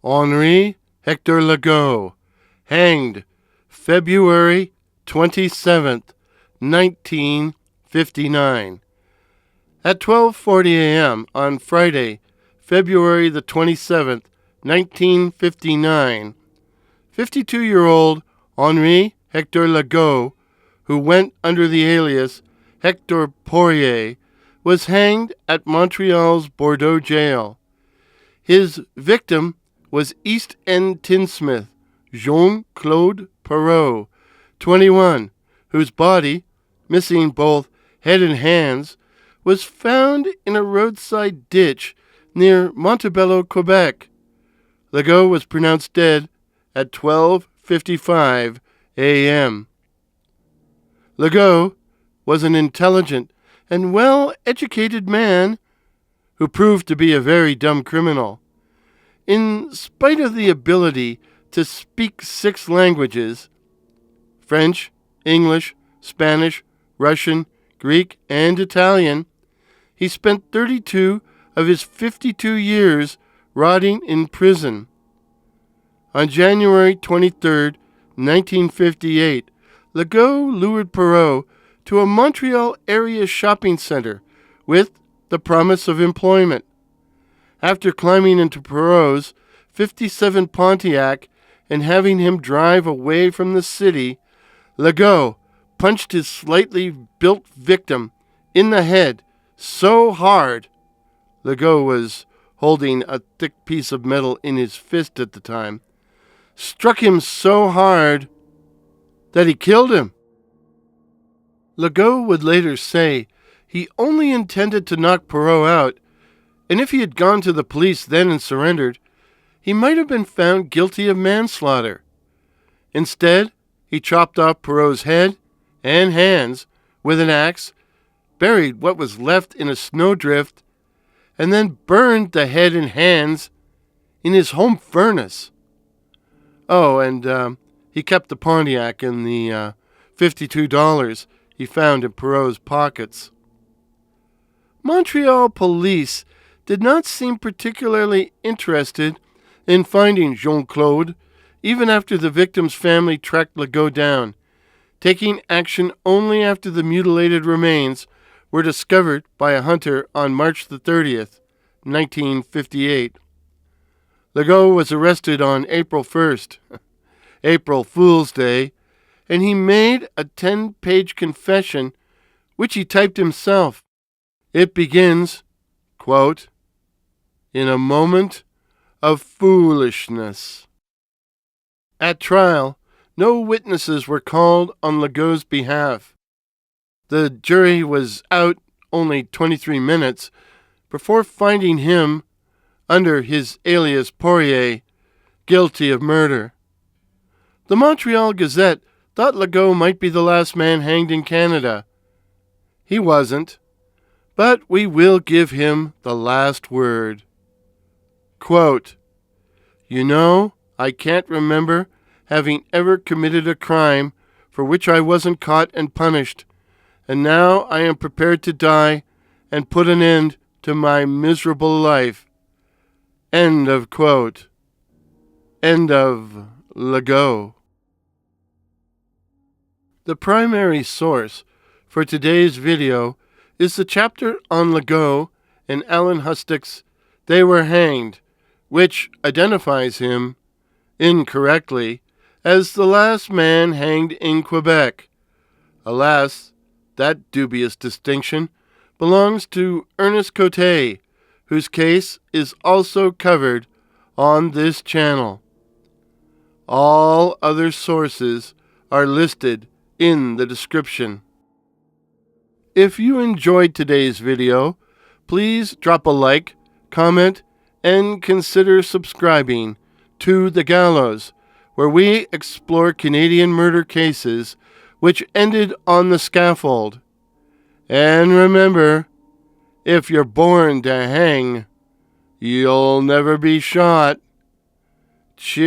Henri Hector Legault, hanged February 27th, 1959. At 12:40 a.m. on Friday, February the 27th, 1959, 52-year-old Henri Hector Legault, who went under the alias Hector Poirier, was hanged at Montreal's Bordeaux Jail. His victim was East End tinsmith Jean-Claude Perrault, 21, whose body, missing both head and hands, was found in a roadside ditch near Montebello, Quebec. Legault was pronounced dead at 12:55 a.m. Legault was an intelligent and well-educated man who proved to be a very dumb criminal. In spite of the ability to speak 6 languages, French, English, Spanish, Russian, Greek, and Italian, he spent 32 of his 52 years rotting in prison. On January 23, 1958, Legault lured Perrault to a Montreal area shopping center with the promise of employment. After climbing into Perrault's 57 Pontiac and having him drive away from the city, Legault punched his slightly built victim in the head so hard. Legault was holding a thick piece of metal in his fist at the time, struck him so hard that he killed him. Legault would later say he only intended to knock Perrault out, and if he had gone to the police then and surrendered, he might have been found guilty of manslaughter. Instead, he chopped off Perrault's head and hands with an axe, buried what was left in a snowdrift, and then burned the head and hands in his home furnace. Oh, and he kept the Pontiac and the $52 he found in Perrault's pockets. Montreal police did not seem particularly interested in finding Jean-Claude, even after the victim's family tracked Legault down, taking action only after the mutilated remains were discovered by a hunter on March the 30th, 1958. Legault was arrested on April 1st, April Fool's Day, and he made a 10-page confession, which he typed himself. It begins, quote, "In a moment of foolishness." At trial, no witnesses were called on Legault's behalf. The jury was out only 23 minutes before finding him, under his alias Poirier, guilty of murder. The Montreal Gazette thought Legault might be the last man hanged in Canada. He wasn't, but we will give him the last word. Quote, "You know, I can't remember having ever committed a crime for which I wasn't caught and punished, and now I am prepared to die and put an end to my miserable life." End of quote. End of Legault. The primary source for today's video is the chapter on Legault and Alan Hustak's They Were Hanged, which identifies him, incorrectly, as the last man hanged in Quebec. Alas, that dubious distinction belongs to Ernest Cote, whose case is also covered on this channel. All other sources are listed in the description. If you enjoyed today's video, please drop a like, comment, and consider subscribing to The Gallows, where we explore Canadian murder cases which ended on the scaffold. And remember, if you're born to hang, you'll never be shot. Cheers.